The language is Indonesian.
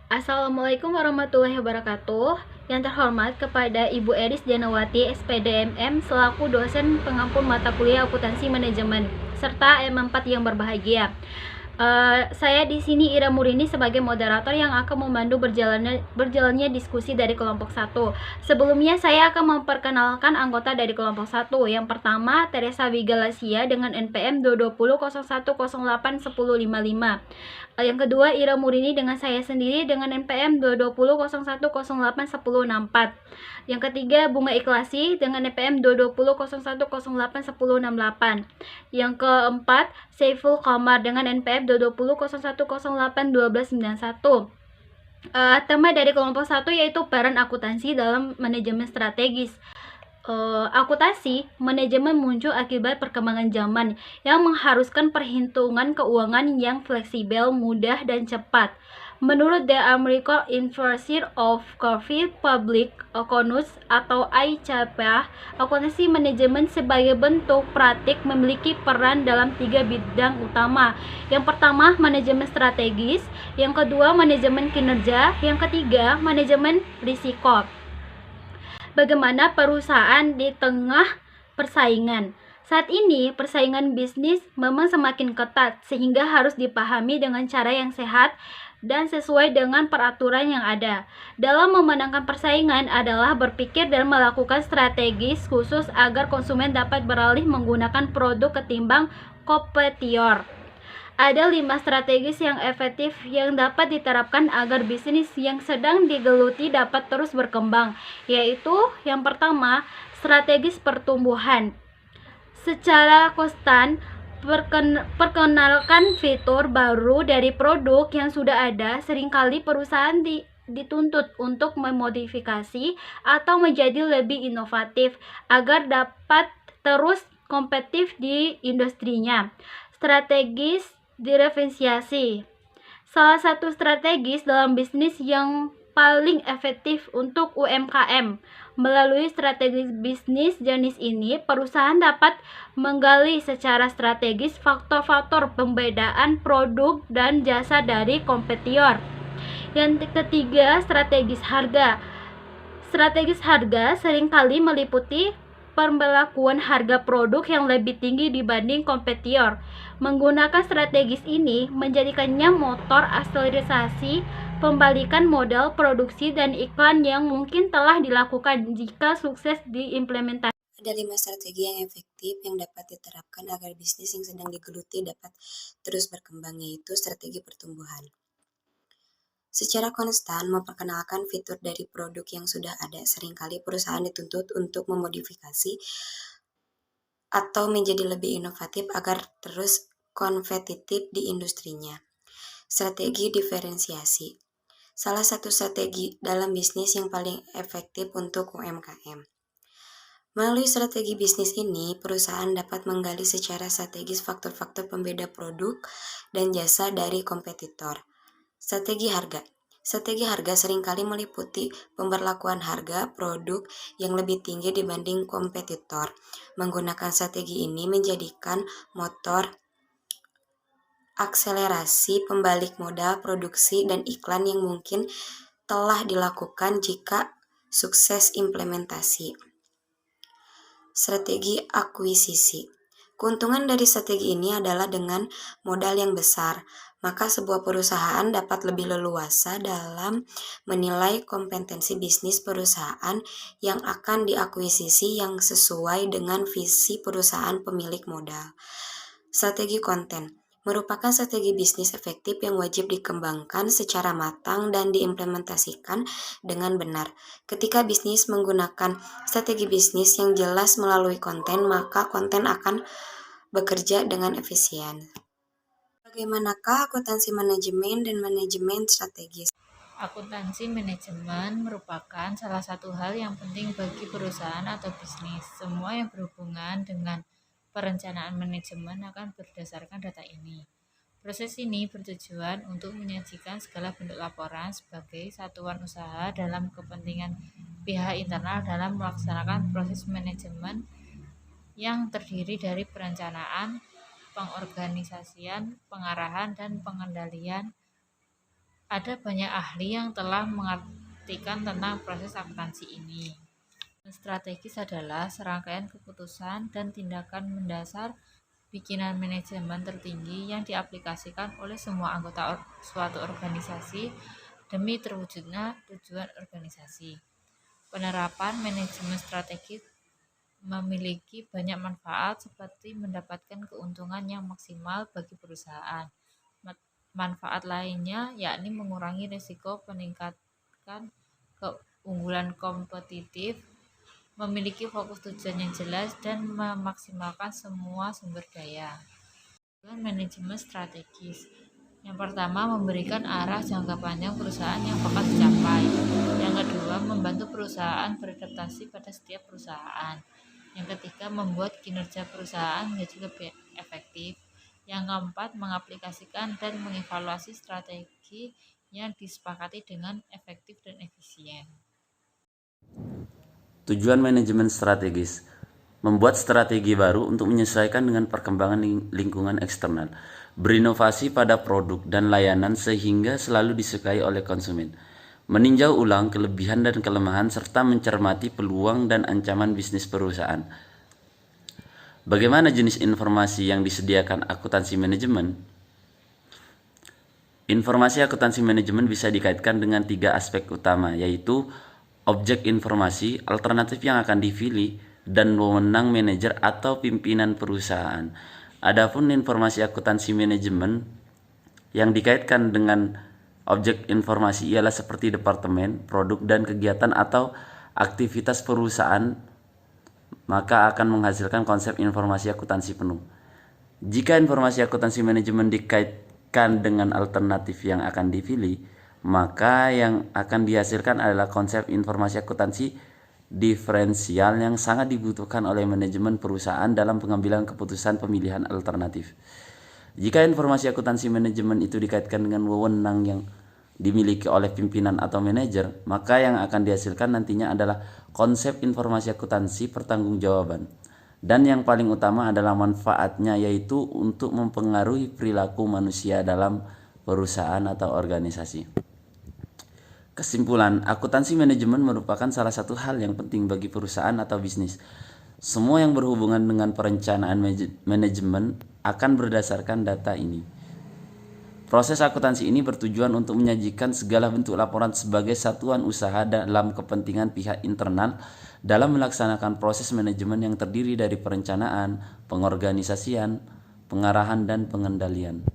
Assalamualaikum warahmatullahi wabarakatuh. Yang terhormat kepada Ibu Eris Janawati, SPDMM, selaku dosen pengampu mata kuliah akuntansi manajemen, serta M4 yang berbahagia. Saya di sini Ira Murini sebagai moderator yang akan memandu berjalannya diskusi dari kelompok 1. Sebelumnya saya akan memperkenalkan anggota dari kelompok 1. Yang pertama, Teresa Wigalasia dengan NPM 22001081055. Yang kedua, Ira Murini dengan saya sendiri dengan NPM 22001081064. Yang ketiga, Bunga Ikhlasi dengan NPM 22001081068. Yang keempat, Saiful Qamar dengan NPM 22001081291. Tema dari kelompok 1 yaitu peran akuntansi dalam manajemen strategis. Akuntansi manajemen muncul akibat perkembangan zaman yang mengharuskan perhitungan keuangan yang fleksibel, mudah, dan cepat. Menurut The American Institute of Corporate Public Accounts atau ICAPA, akuntansi manajemen sebagai bentuk praktik memiliki peran dalam 3 bidang utama. Yang pertama, manajemen strategis, yang kedua, manajemen kinerja, yang ketiga, manajemen risiko. Bagaimana perusahaan di tengah persaingan? Saat ini, persaingan bisnis memang semakin ketat, sehingga harus dipahami dengan cara yang sehat dan sesuai dengan peraturan yang ada. Dalam memenangkan persaingan adalah berpikir dan melakukan strategi khusus agar konsumen dapat beralih menggunakan produk ketimbang kompetitor. Ada 5 strategis yang efektif yang dapat diterapkan agar bisnis yang sedang digeluti dapat terus berkembang, yaitu yang pertama, strategis pertumbuhan. Secara konstan, perkenalkan fitur baru dari produk yang sudah ada. Seringkali perusahaan dituntut untuk memodifikasi atau menjadi lebih inovatif agar dapat terus kompetitif di industrinya. Strategis diferensiasi. Salah satu strategis dalam bisnis yang paling efektif untuk UMKM. Melalui strategi bisnis jenis ini, perusahaan dapat menggali secara strategis faktor-faktor pembedaan produk dan jasa dari kompetitor. Yang ketiga, strategis harga. Strategis harga seringkali meliputi pemberlakuan harga produk yang lebih tinggi dibanding kompetitor. Menggunakan strategis ini menjadikannya motor akselerasi pembalikan modal produksi dan iklan yang mungkin telah dilakukan jika sukses diimplementasikan. Ada 5 strategi yang efektif yang dapat diterapkan agar bisnis yang sedang digeluti dapat terus berkembang, yaitu strategi pertumbuhan. Secara konstan memperkenalkan fitur dari produk yang sudah ada. Seringkali perusahaan dituntut untuk memodifikasi atau menjadi lebih inovatif agar terus kompetitif di industrinya. Strategi diferensiasi. Salah satu strategi dalam bisnis yang paling efektif untuk UMKM. Melalui strategi bisnis ini, perusahaan dapat menggali secara strategis faktor-faktor pembeda produk dan jasa dari kompetitor. Strategi harga. Strategi harga seringkali meliputi pemberlakuan harga produk yang lebih tinggi dibanding kompetitor. Menggunakan strategi ini menjadikan motor akselerasi pembalik modal produksi dan iklan yang mungkin telah dilakukan jika sukses implementasi. Strategi akuisisi. Keuntungan dari strategi ini adalah dengan modal yang besar, maka sebuah perusahaan dapat lebih leluasa dalam menilai kompetensi bisnis perusahaan yang akan diakuisisi yang sesuai dengan visi perusahaan pemilik modal. Strategi konten merupakan strategi bisnis efektif yang wajib dikembangkan secara matang dan diimplementasikan dengan benar. Ketika bisnis menggunakan strategi bisnis yang jelas melalui konten, maka konten akan bekerja dengan efisien. Bagaimanakah akuntansi manajemen dan manajemen strategis? Akuntansi manajemen merupakan salah satu hal yang penting bagi perusahaan atau bisnis. Semua yang berhubungan dengan perencanaan manajemen akan berdasarkan data ini. Proses ini bertujuan untuk menyajikan segala bentuk laporan sebagai satuan usaha dalam kepentingan pihak internal dalam melaksanakan proses manajemen yang terdiri dari perencanaan, pengorganisasian, pengarahan, dan pengendalian Ada banyak ahli yang telah mengartikan tentang proses akuntansi ini. Strategis adalah serangkaian keputusan dan tindakan mendasar bikinan manajemen tertinggi yang diaplikasikan oleh semua anggota suatu organisasi demi terwujudnya tujuan organisasi. Penerapan manajemen strategis memiliki banyak manfaat seperti mendapatkan keuntungan yang maksimal bagi perusahaan. Manfaat lainnya yakni mengurangi risiko, meningkatkan keunggulan kompetitif, memiliki fokus tujuan yang jelas, dan memaksimalkan semua sumber daya. Manajemen strategis. Yang pertama, memberikan arah jangka panjang perusahaan yang bakal dicapai. Yang kedua, membantu perusahaan beradaptasi pada setiap perusahaan. Yang ketiga, membuat kinerja perusahaan menjadi lebih efektif. Yang keempat, mengaplikasikan dan mengevaluasi strategi yang disepakati dengan efektif dan efisien. Tujuan manajemen strategis: membuat strategi baru untuk menyesuaikan dengan perkembangan lingkungan eksternal, berinovasi pada produk dan layanan sehingga selalu disukai oleh konsumen, meninjau ulang kelebihan dan kelemahan serta mencermati peluang dan ancaman bisnis perusahaan. Bagaimana jenis informasi yang disediakan akuntansi manajemen? Informasi akuntansi manajemen bisa dikaitkan dengan 3 aspek utama, yaitu objek informasi, alternatif yang akan dipilih, dan wewenang manajer atau pimpinan perusahaan. Adapun informasi akuntansi manajemen yang dikaitkan dengan objek informasi ialah seperti departemen, produk, dan kegiatan atau aktivitas perusahaan, maka akan menghasilkan konsep informasi akuntansi penuh. Jika informasi akuntansi manajemen dikaitkan dengan alternatif yang akan dipilih, maka yang akan dihasilkan adalah konsep informasi akuntansi diferensial yang sangat dibutuhkan oleh manajemen perusahaan dalam pengambilan keputusan pemilihan alternatif. Jika informasi akuntansi manajemen itu dikaitkan dengan wewenang yang dimiliki oleh pimpinan atau manajer, maka yang akan dihasilkan nantinya adalah konsep informasi akuntansi pertanggungjawaban. Dan yang paling utama adalah manfaatnya, yaitu untuk mempengaruhi perilaku manusia dalam perusahaan atau organisasi. Kesimpulan, akuntansi manajemen merupakan salah satu hal yang penting bagi perusahaan atau bisnis. Semua yang berhubungan dengan perencanaan manajemen akan berdasarkan data ini. Proses akuntansi ini bertujuan untuk menyajikan segala bentuk laporan sebagai satuan usaha dalam kepentingan pihak internal dalam melaksanakan proses manajemen yang terdiri dari perencanaan, pengorganisasian, pengarahan, dan pengendalian.